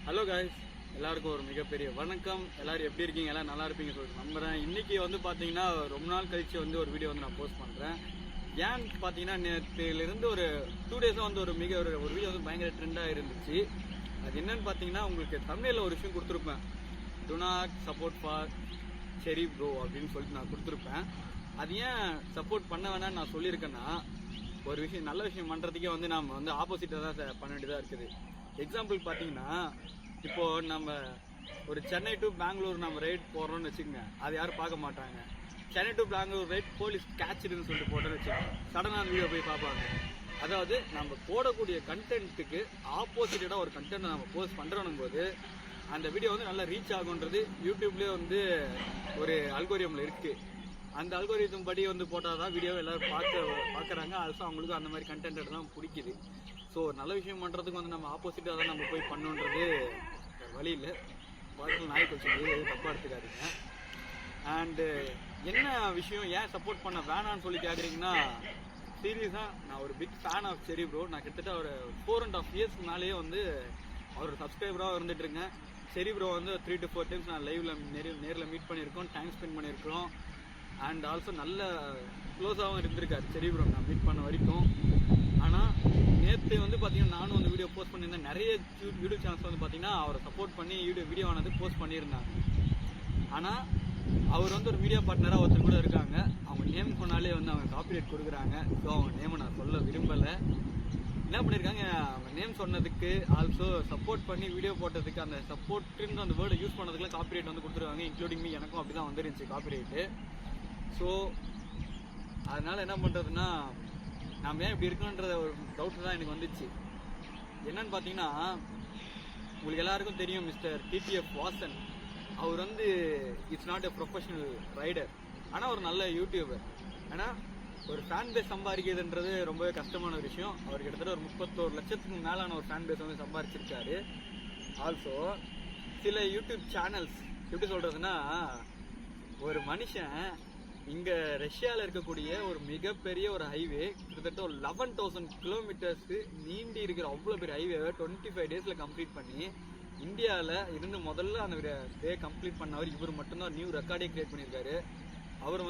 Hello guys, எல்லாருக்கும் ஒரு மிகப்பெரிய வணக்கம். எல்லாரும் எப்படி இருக்கீங்க? எல்லாம் நல்லா இருப்பீங்க சொல்லிட்டு நம்புறேன். இன்னைக்கு பார்த்தீங்கன்னா ரொம்ப நாள் கழிச்சு ஒரு வீடியோ நான் போஸ்ட் பண்ணுறேன். ஏன்னு பார்த்தீங்கன்னா நேற்றுலேருந்து ஒரு 2 டேஸாக ஒரு வீடியோ பயங்கர ட்ரெண்டாக இருந்துச்சு. அது என்னன்னு பார்த்தீங்கன்னா, உங்களுக்கு தமிழில் ஒரு விஷயம் கொடுத்துருப்பேன். டு நாட் சப்போர்ட் ஃபார் செரி ப்ரோ அப்படின்னு சொல்லிட்டு நான் கொடுத்துருப்பேன். அது ஏன் சப்போர்ட் பண்ண வேணான்னு நான் சொல்லியிருக்கேன்னா, ஒரு விஷயம் நல்ல விஷயம் பண்ணுறதுக்கே நம்ம ஆப்போசிட்டாக தான் பண்ண வேண்டியதாக இருக்குது. எக்ஸாம்பிள் பார்த்தீங்கன்னா, இப்போது நம்ம ஒரு சென்னை டு பெங்களூர் நம்ம ரைட் போடுறோம்னு வச்சுக்கோங்க, அது யாரும் பார்க்க மாட்டாங்க. Chennai to Bangalore right police கேட்சுடுன்னு சொல்லிட்டு போட்டோன்னு வச்சுக்கோங்க, சடனாக அந்த வீடியோ போய் பார்ப்பாங்க. அதாவது நம்ம போடக்கூடிய கண்டென்ட்டுக்கு ஆப்போசிட்டடாக ஒரு கண்டென்ட் நம்ம போஸ்ட் பண்ணுறோம் போது அந்த வீடியோ நல்லா ரீச் ஆகுன்றது யூடியூப்லேயே ஒரு அல்கோரிதமில் இருக்குது. அந்த அல்கோரிதம் படி போட்டால் தான் வீடியோ எல்லோரும் பார்க்குறாங்க. ஆல்சோ அவங்களுக்கு அந்த மாதிரி கண்டென்ட் தான் பிடிக்குது. ஸோ நல்ல விஷயம் பண்ணுறதுக்கு நம்ம ஆப்போசிட்டாக தான் நம்ம போய் பண்ணுன்றது வழியில் வாழ்க்கையில் நாய் கழிச்சு தப்பாக எடுத்துக்காதீங்க. அண்டு என்ன விஷயம், ஏன் சப்போர்ட் பண்ண வேணான்னு சொல்லி கேட்குறீங்கன்னா, சீரியஸாக நான் ஒரு பிக் ஃபேன் ஆஃப் செரி ப்ரோ. நான் கிட்டத்தட்ட ஒரு 4.5 இயர்ஸ்க்கு மேலேயே அவர் சப்ஸ்கிரைபராக இருந்துட்டுருங்க. செரி ப்ரோ 3 to 4 டைம்ஸ் நான் லைவில் நேரில் மீட் பண்ணியிருக்கோம், டைம் ஸ்பெண்ட் பண்ணியிருக்கிறோம். அண்ட் ஆல்சோ நல்ல க்ளோஸாகவும் இருந்திருக்காரு செரி ப்ரோ நான் மீட் பண்ண வரைக்கும். ஆனால் நேற்று பார்த்தீங்கன்னா நானும் வீடியோ போஸ்ட் பண்ணியிருந்தேன். நிறைய யூடியூப் சேனல்ஸ் பார்த்தீங்கன்னா அவரை சப்போர்ட் பண்ணி வீடியோ போஸ்ட் பண்ணியிருந்தாங்க. ஆனால் அவர் ஒரு மீடியா பார்ட்னராக ஒருத்தர் கூட இருக்காங்க. அவங்க நேம் சொன்னாலே அவங்க காப்பிரைட் கொடுக்குறாங்க. ஸோ அவங்க நேமை நான் சொல்ல விரும்பலை. என்ன பண்ணியிருக்காங்க, அவங்க நேம் சொன்னதுக்கு ஆல்சோ சப்போர்ட் பண்ணி வீடியோ போட்டதுக்கு அந்த சப்போர்ட்டுன்ற அந்த வேர்டை யூஸ் பண்ணதுக்குலாம் காப்பிரைட் கொடுத்துருவாங்க. இன்க்ளூடிங் மீ, எனக்கும் அப்படி தான் வந்துருந்துச்சு காப்பிரைட்டு. ஸோ அதனால் என்ன பண்ணுறதுன்னா, நாம் ஏன் இப்படி இருக்கணுன்ற ஒரு டவுட் தான் எனக்கு வந்துச்சு. என்னன்னு பார்த்தீங்கன்னா, உங்களுக்கு எல்லாருக்கும் தெரியும் மிஸ்டர் டிடிஎஃப் வாசன். அவர் it's not a professional rider, ஆனால் ஒரு நல்ல யூடியூபர். ஆனால் ஒரு ஃபேன் பேஸ் சம்பாதிக்கிறதுன்றது ரொம்பவே கஷ்டமான ஒரு விஷயம். அவர் கிட்டத்தட்ட ஒரு 31 லட்சத்துக்கு மேலான ஒரு ஃபேன் பேஸ் சம்பாதிச்சிருக்காரு. ஆல்சோ சில யூடியூப் சேனல்ஸ் எப்படி சொல்கிறதுனா, ஒரு மனுஷன் இங்கே ரஷ்யாவில் இருக்கக்கூடிய ஒரு மிகப்பெரிய ஒரு ஹைவே, கிட்டத்தட்ட ஒரு 11,000 கிலோமீட்டர்ஸ்க்கு நீண்டி இருக்கிற அவ்வளோ பெரிய ஹைவேவை 25 டேஸில் கம்ப்ளீட் பண்ணி இந்தியாவில் இருந்து முதல்ல அந்த டே கம்ப்ளீட் பண்ணவர் இவர் மட்டும்தான் நியூ ரெக்கார்டே கிரியேட் பண்ணியிருக்காரு. அவர்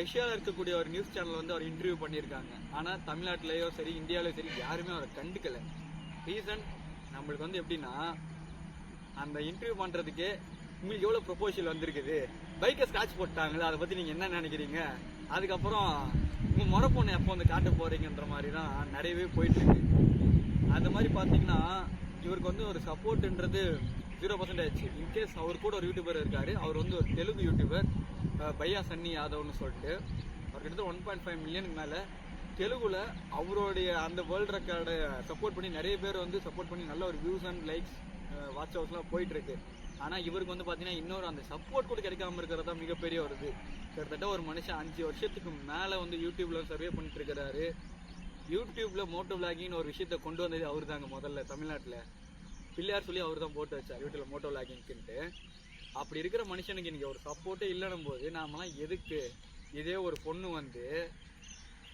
ரஷ்யாவில் இருக்கக்கூடிய ஒரு நியூஸ் சேனல் அவர் இன்டர்வியூ பண்ணியிருக்காங்க. ஆனால் தமிழ்நாட்டிலேயோ சரி இந்தியாவிலேயோ சரி யாருமே அவரை கண்டுக்கலை. ரீசன் நம்மளுக்கு எப்படின்னா, அந்த இன்டர்வியூ பண்ணுறதுக்கே உங்களுக்கு எவ்வளோ ப்ரொபோசல் வந்திருக்குது, பைக்கை ஸ்க்ராட்ச் போட்டாங்களே, அதை பற்றி நீங்கள் என்ன நினைக்கிறீங்க, அதுக்கப்புறம் உங்கள் முறை பொண்ணு எப்போ காட்ட போகிறீங்கன்ற மாதிரி தான் நிறையவே போயிட்டுருக்கு. அந்த மாதிரி பார்த்தீங்கன்னா இவருக்கு ஒரு சப்போர்ட்ன்றது 0% ஆயிடுச்சு. இன்கேஸ் அவர் கூட ஒரு யூடியூபர் இருக்கார். அவர் ஒரு தெலுங்கு யூடியூபர், பையா சன்னி யாதவ்னு சொல்லிட்டு. அவர் கிட்டத்தட்ட 1.5 மில்லியனுக்கு மேலே தெலுங்குல அவருடைய அந்த வேர்ல்டு ரெக்கார்டை சப்போர்ட் பண்ணி நிறைய பேர் சப்போர்ட் பண்ணி நல்ல ஒரு வியூஸ் அண்ட் லைக்ஸ் வாட்ச் ஹவர்ஸ்லாம் போயிட்டுருக்கு. ஆனால் இவருக்கு பார்த்தீங்கன்னா இன்னொரு அந்த சப்போர்ட் கூட கிடைக்காம இருக்கிறது தான் மிகப்பெரிய ஒரு இது. கிட்டத்தட்ட ஒரு மனுஷன் 5 வருஷத்துக்கு மேலே யூடியூப்பில் சர்வே பண்ணிட்டு இருக்கிறாரு. யூடியூப்பில் மோட்டோ விளாகிங்னு ஒரு விஷயத்தை கொண்டு வந்தது அவர் தாங்க. முதல்ல தமிழ்நாட்டில் பிள்ளையார் சொல்லி அவர் தான் போட்டு வச்சார் யூடியூப்பில் மோட்டோ விளாகிங்க்குன்ட்டு. அப்படி இருக்கிற மனுஷனுக்கு இன்றைக்கி ஒரு சப்போர்ட்டே இல்லைன்னும் போது நாமெல்லாம் எதுக்கு? இதே ஒரு பொண்ணு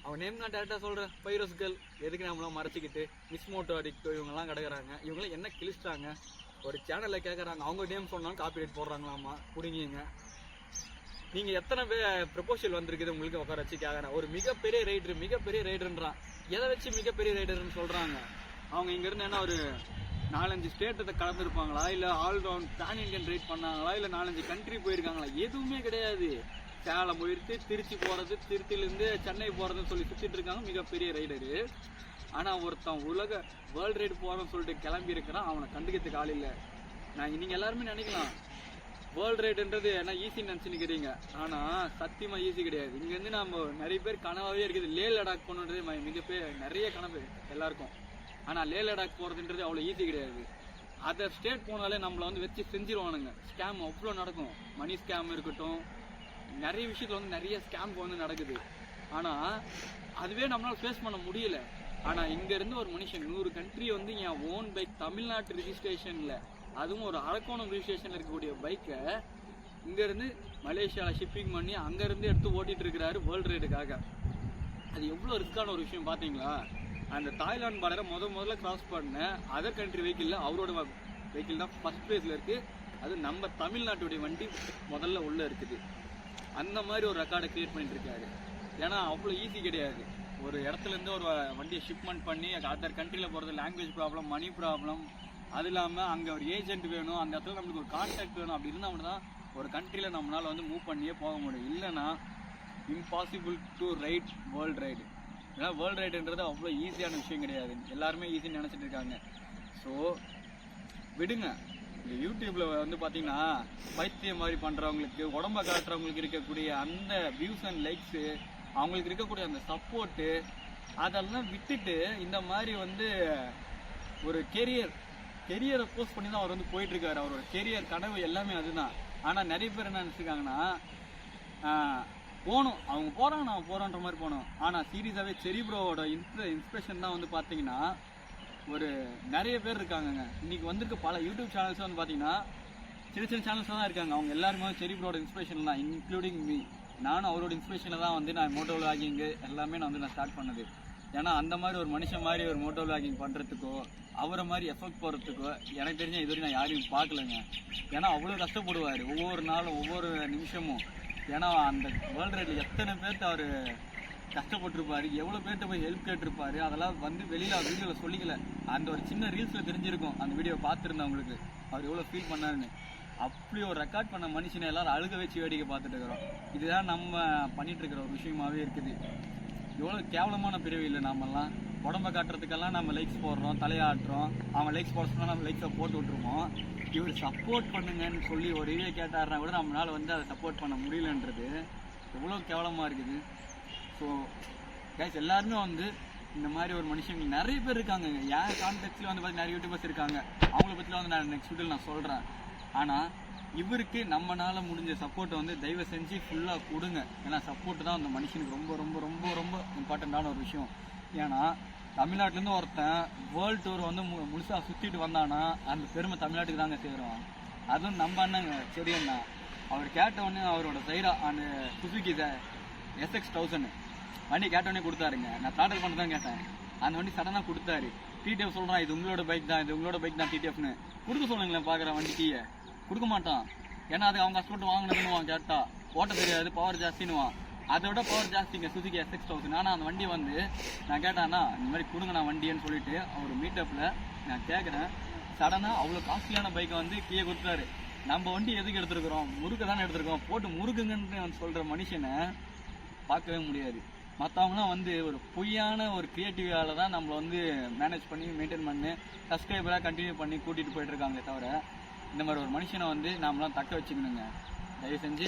அவன் நேம் நான் டேரெக்டாக சொல்கிறேன், பைரோஸ் கேர்ள், எதுக்கு நம்மளாம் மறைச்சிக்கிட்டு மிஸ் மோட்டோ அடிக்டோ இவங்கெல்லாம் கிடக்குறாங்க. இவங்களாம் என்ன கிழிச்சிட்டாங்க? ஒரு சேனலில் கேட்குறாங்க, அவங்க நேம் சொன்னாலும் காப்பிரைட் போடுறாங்களாமா, பிடிங்கிங்க. நீங்கள் எத்தனை பேர் ப்ரொபோசல் வந்திருக்குது உங்களுக்கு உட்கார வச்சு கேட்குறேன். ஒரு மிகப்பெரிய ரைடருன்றான். எதை வச்சு மிகப்பெரிய ரைடர்னு சொல்கிறாங்க? அவங்க இங்கேருந்து என்ன ஒரு 4-5 ஸ்டேட்டை கலந்துருப்பாங்களா, இல்லை ஆல்ரவுண்ட் பேன் இண்டியன் ரைட் பண்ணாங்களா, இல்லை 4-5 கண்ட்ரி போயிருக்காங்களா? எதுவுமே கிடையாது. சேலம் போயிட்டு திருச்சி போகிறது, திருச்சியிலேருந்து சென்னை போகிறதுன்னு சொல்லி சுற்றிட்டு இருக்காங்க மிகப்பெரிய ரைடரு. ஆனால் ஒருத்தன் உலக வேர்ல்டு ரைடு போகிறோன்னு சொல்லிட்டு கிளம்பி இருக்கிறான், அவனை கண்டுக்கிறதுக்கு ஆள் இல்லை. நீங்கள் எல்லாருமே நினைக்கலாம் வேர்ல்டு ரைடுன்றது என்ன ஈஸின்னு நினச்சின்னுக்கிறீங்க. ஆனால் சத்தியமாக ஈஸி கிடையாது. இங்கேருந்து நம்ம நிறைய பேர் கனவாகவே இருக்குது. லே லடாக் போகணுன்றது மிகப்பெரிய நிறைய கனவு எல்லாருக்கும். ஆனால் லே லடாக் போகிறதுன்றது அவ்வளோ ஈஸி கிடையாது. அதர் ஸ்டேட் போனாலே நம்மளை வச்சு செஞ்சிருவானுங்க. ஸ்கேம் அவ்வளோ நடக்கும். மணி ஸ்கேம் இருக்கட்டும், நிறைய விஷயத்தில் நிறைய ஸ்கேம் நடக்குது. ஆனால் அதுவே நம்மளால் ஃபேஸ் பண்ண முடியல. ஆனால் இங்கேருந்து ஒரு மனுஷன் 100 கண்ட்ரி என் ஓன் பைக் தமிழ்நாட்டு ரிஜிஸ்ட்ரேஷனில், அதுவும் ஒரு அரக்கோணம் ரிஜிஸ்ட்ரேஷனில் இருக்கக்கூடிய பைக்கை இங்கேருந்து மலேசியாவில் ஷிப்பிங் பண்ணி அங்கேருந்து எடுத்து ஓட்டிகிட்டு இருக்கிறாரு வேர்ல்டு ரைடுக்காக. அது எவ்வளோ ரிஸ்க்கான ஒரு விஷயம் பார்த்தீங்களா? அந்த தாய்லாந்து பார்டரை முதல்ல கிராஸ் பண்ண அதர் கண்ட்ரி வெஹிக்கிளில் அவரோட வெஹிக்கிள் தான் ஃபர்ஸ்ட் பிளேஸில் இருக்குது. அது நம்ம தமிழ்நாட்டுடைய வண்டி முதல்ல உள்ளே இருக்குது. அந்த மாதிரி ஒரு ரெக்கார்டை கிரியேட் பண்ணிட்டு இருக்காரு. ஏன்னா அவ்வளோ ஈஸி கிடையாது. ஒரு இடத்துலேருந்து ஒரு வண்டியை ஷிப்மெண்ட் பண்ணி அதர் கண்ட்ரியில் போகிறது லாங்குவேஜ் ப்ராப்ளம், மணி ப்ராப்ளம், அது இல்லாமல் அங்கே ஒரு ஏஜென்ட் வேணும், அந்த இடத்துல நம்மளுக்கு ஒரு கான்டாக்ட் வேணும். அப்படி இருந்தால் மட்டும் தான் ஒரு கண்ட்ரியில் நம்மளால் வந்து மூவ் பண்ணியே போக முடியும். இல்லைன்னா impossible to ride world ride. ஏன்னா வேர்ல்டு ரைடுன்றது அவ்வளோ ஈஸியான விஷயம் கிடையாது. எல்லாருமே ஈஸின்னு நினச்சிட்டு இருக்காங்க. ஸோ விடுங்க. இந்த யூடியூப்பில் வந்து பார்த்தீங்கன்னா பைத்தியம் மாதிரி பண்ணுறவங்களுக்கு, உடம்பை காட்டுறவங்களுக்கு இருக்கக்கூடிய அந்த வியூஸ் அண்ட் லைக்ஸு, அவங்களுக்கு இருக்கக்கூடிய அந்த சப்போர்ட்டு, அதெல்லாம் விட்டுட்டு இந்த மாதிரி வந்து ஒரு கெரியரை போஸ்ட் பண்ணி தான் அவர் வந்து போயிட்டுருக்காரு. அவரோட கெரியர் கனவு எல்லாமே அதுதான். ஆனால் நிறைய பேர் என்ன நினச்சிருக்காங்கன்னா, போகணும், அவங்க போகிறாங்க, நான் போகிறோன்ற மாதிரி போகணும். ஆனால் சீரியஸாகவே செரி ப்ரோவோட இன்ஸ்பிரேஷன் தான் வந்து பார்த்தீங்கன்னா ஒரு நிறைய பேர் இருக்காங்கங்க. இன்றைக்கி வந்திருக்க பல யூடியூப் சேனல்ஸ் வந்து பார்த்தீங்கன்னா சின்ன சின்ன சேனல்ஸ் தான் இருக்காங்க. அவங்க எல்லாருமே செரி ப்ரோட இன்ஸ்பிரேஷன் தான், இன்க்ளூடிங் மீ. நானும் அவரோட இன்ஸ்பிரேஷனில் தான் வந்து நான் மோட்டோ விளாகிங்கு எல்லாமே நான் ஸ்டார்ட் பண்ணது. ஏன்னா அந்த மாதிரி ஒரு மனுஷன் மாதிரி ஒரு மோட்டோ விளாகிங் பண்ணுறதுக்கோ, அவரை மாதிரி எஃபெக்ட் போகிறதுக்கோ எனக்கு தெரிஞ்ச இதுவரை நான் யாரையும் பார்க்கலங்க. ஏன்னா அவ்வளோ கஷ்டப்படுவார் ஒவ்வொரு நாளும், ஒவ்வொரு நிமிஷமும். ஏன்னா அந்த வேர்ல்டு ரைடில் எத்தனை பேர்த்து அவர் கஷ்டப்பட்டுருப்பார், எவ்வளோ பேர்கிட்ட போய் ஹெல்ப் கேட்டிருப்பார். அதெல்லாம் வந்து வெளியில் வீடியோவில் சொல்லிக்கல. அந்த ஒரு சின்ன ரீல்ஸில் தெரிஞ்சிருக்கும், அந்த வீடியோ பார்த்துருந்தவங்களுக்கு அவர் எவ்வளோ ஃபீல் பண்ணாருன்னு. அப்படி ஒரு ரெக்கார்ட் பண்ண மனுஷனை எல்லாரும் அழுக வச்சு வேடிக்கை பார்த்துட்டு இருக்கிறோம். இதுதான் நம்ம பண்ணிட்டு இருக்கிற ஒரு விஷயமாவே இருக்குது. எவ்வளோ கேவலமான பிரிவு இல்லை. நாமெல்லாம் உடம்பை காட்டுறதுக்கெல்லாம் நம்ம லைக்ஸ் போடுறோம், தலையாட்டுறோம். அவங்க லைக்ஸ் போட சொன்னால் நம்ம லைக்ஸை போட்டு விட்ருவோம். இவர் சப்போர்ட் பண்ணுங்கன்னு சொல்லி ஒரு வீடியோ கேட்டாருன்னா கூட நம்மளால் வந்து அதை சப்போர்ட் பண்ண முடியலன்றது எவ்வளோ கேவலமாக இருக்குது. ஸோ கைஸ், எல்லாருமே வந்து இந்த மாதிரி ஒரு மனுஷங்க நிறைய பேர் இருக்காங்க. என் கான்டெக்ட்ஸில் வந்து பார்த்தீங்கன்னா நிறைய யூடியூபர்ஸ் இருக்காங்க. அவங்கள பற்றிலாம் வந்து நான் நெக்ஸ்ட் வீடியோவில் நான் சொல்கிறேன். ஆனால் இவருக்கு நம்மளால் முடிஞ்ச சப்போர்ட்டை வந்து தயவு செஞ்சு ஃபுல்லாக கொடுங்க. ஏன்னா சப்போர்ட்டு தான் அந்த மனுஷனுக்கு ரொம்ப ரொம்ப ரொம்ப ரொம்ப இம்பார்ட்டண்ட்டான ஒரு விஷயம். ஏன்னா தமிழ்நாட்டிலேருந்து ஒருத்தன் வேர்ல்டு டூர் வந்து முழுசாக சுற்றிட்டு வந்தானா அந்த பெருமை தமிழ்நாட்டுக்கு தாங்க சேரும். அதுவும் நம்ம அண்ணங்க சரி அண்ணா, அவர் கேட்டவுடனே அவரோட சைடா அந்த சுசுகி SX1000 வண்டி கேட்டவுடனே கொடுத்தாருங்க. நான் டாடல் பண்ண தான் கேட்டேன். அந்த வண்டி சடனாக கொடுத்தாரு. டிடிஎஃப் சொல்கிறான், இது உங்களோட பைக் தான், இது உங்களோட பைக் தான் டிடிஎஃப்னு கொடுக்க சொல்லுங்களேன். பார்க்குற வண்டிக்கு கொடுக்க மாட்டான். ஏன்னா அது அவங்க ஹஸ்பண்ட் வாங்கினதுன்னுவான். கேட்டால் ஓட்ட தெரியாது, பவர் ஜாஸ்தின்னுவான். அதை விட பவர் ஜாஸ்திங்க சுசுகி SX1000. ஆனால் அந்த வண்டி வந்து நான் கேட்டான்னா இந்த மாதிரி கொடுங்க நான் வண்டின்னு சொல்லிட்டு அவர் மீட்டப்பில் நான் கேட்குறேன். சடனாக அவ்வளோ காஸ்ட்லியான பைக்கை வந்து கீழே கொடுத்தாரு. நம்ம வண்டி எதுக்கு எடுத்துருக்குறோம், முறுக்க தானே எடுத்துருக்கோம், போட்டு முறுக்குங்கன்னு சொல்கிற மனுஷனை பார்க்கவே முடியாது. மற்றவங்களாம் வந்து ஒரு பொய்யான ஒரு கிரியேட்டிவால தான் நம்மளை வந்து மேனேஜ் பண்ணி மெயின்டைன் பண்ணி சப்ஸ்கிரைபராக கண்டினியூ பண்ணி கூட்டிகிட்டு போயிட்டுருக்காங்க. தவிர இந்த மாதிரி ஒரு மனுஷனை வந்து நாமளாம் தக்க வச்சுக்கணுங்க. தயவு செஞ்சு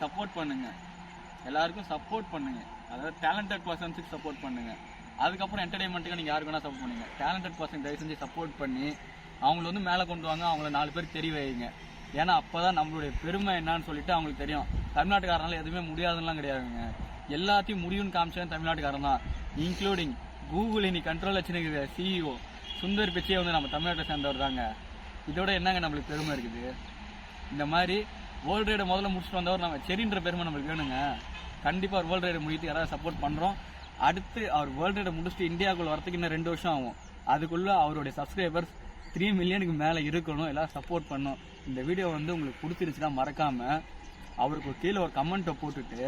சப்போர்ட் பண்ணுங்கள், எல்லாருக்கும் சப்போர்ட் பண்ணுங்கள். அதாவது டேலண்டட் பர்சன்ஸுக்கு சப்போர்ட் பண்ணுங்கள். அதுக்கப்புறம் என்டர்டைன்மெண்ட்டுக்கு நீங்கள் யாருக்கு வேணால் சப்போர்ட் பண்ணுங்கள். டேலண்டட் பர்சன் தயவு செஞ்சு சப்போர்ட் பண்ணி அவங்கள வந்து மேலே கொண்டு வாங்க, அவங்கள 4 பேருக்கு தெரிய வைங்க. ஏன்னா அப்போ தான் நம்மளுடைய பெருமை என்னான்னு சொல்லிட்டு அவங்களுக்கு தெரியும். தமிழ்நாட்டுக்காரனால எதுவுமே முடியாதுன்னெலாம் கிடையாதுங்க. எல்லாத்தையும் முடியும்னு காமிச்சேன் தமிழ்நாட்டுக்காரன் தான். இன்க்ளூடிங் கூகுள் இன்னைக்கு கண்ட்ரோல் வச்சுருக்கிற CEO சுந்தர் பிச்சையே வந்து நம்ம தமிழ்நாட்டை சேர்ந்தவர் தாங்க. இதோட என்னங்க நம்மளுக்கு பெருமை இருக்குது. இந்த மாதிரி வேர்ல்டு ரைடை முதல்ல முடிச்சுட்டு வந்தவர் நம்ம செரின்ற பெருமை நம்மளுக்கு வேணுங்க. கண்டிப்பாக ஒரு வேர்ல்டு ரைடை முடித்து யாராவது சப்போர்ட் பண்ணுறோம். அடுத்து அவர் வேர்ல்டு ரைடை முடிச்சுட்டு இந்தியாவுக்குள்ள வரத்துக்கு இன்னும் 2 வருஷம் ஆகும். அதுக்குள்ளே அவருடைய சப்ஸ்கிரைபர்ஸ் 3 மில்லியனுக்கு மேலே இருக்கணும். எல்லோரும் சப்போர்ட் பண்ணணும். இந்த வீடியோ வந்து உங்களுக்கு பிடிச்சிருச்சுன்னா மறக்காமல் அவருக்கு கீழே ஒரு கமெண்ட்டை போட்டுட்டு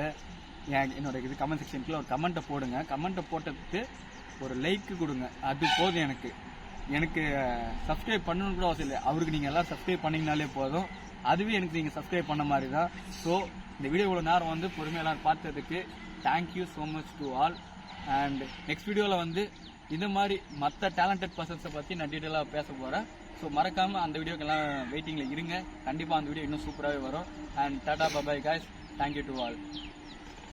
என்னோட இது கமெண்ட் செக்ஷனுக்குள்ள ஒரு கமெண்ட்டை போடுங்க. கமெண்ட்டை போட்டதுக்கு ஒரு லைக்கு கொடுங்க. அது போதும். எனக்கு சப்ஸ்கிரைப் பண்ணணும்னு கூட அவசியம் இல்லை. அவருக்கு நீங்கள் எல்லோரும் சப்ஸ்கிரைப் பண்ணிங்கனாலே போதும். அதுவே எனக்கு நீங்கள் சப்ஸ்கிரைப் பண்ண மாதிரி தான். ஸோ இந்த வீடியோ இவ்வளோ நேரம் வந்து பொறுமையாக எல்லோரும் பார்த்ததுக்கு thank you so much to all. And next வீடியோவில் வந்து இந்த மாதிரி மற்ற டேலண்டட் பர்சன்ஸை பற்றி நான் டீட்டெயிலாக பேச போகிறேன். ஸோ மறக்காமல் அந்த வீடியோக்கெல்லாம் வெயிட்டிங்கில் இருங்க. கண்டிப்பாக அந்த வீடியோ இன்னும் சூப்பராகவே வரும். And Tata bye bye guys, thank you to all.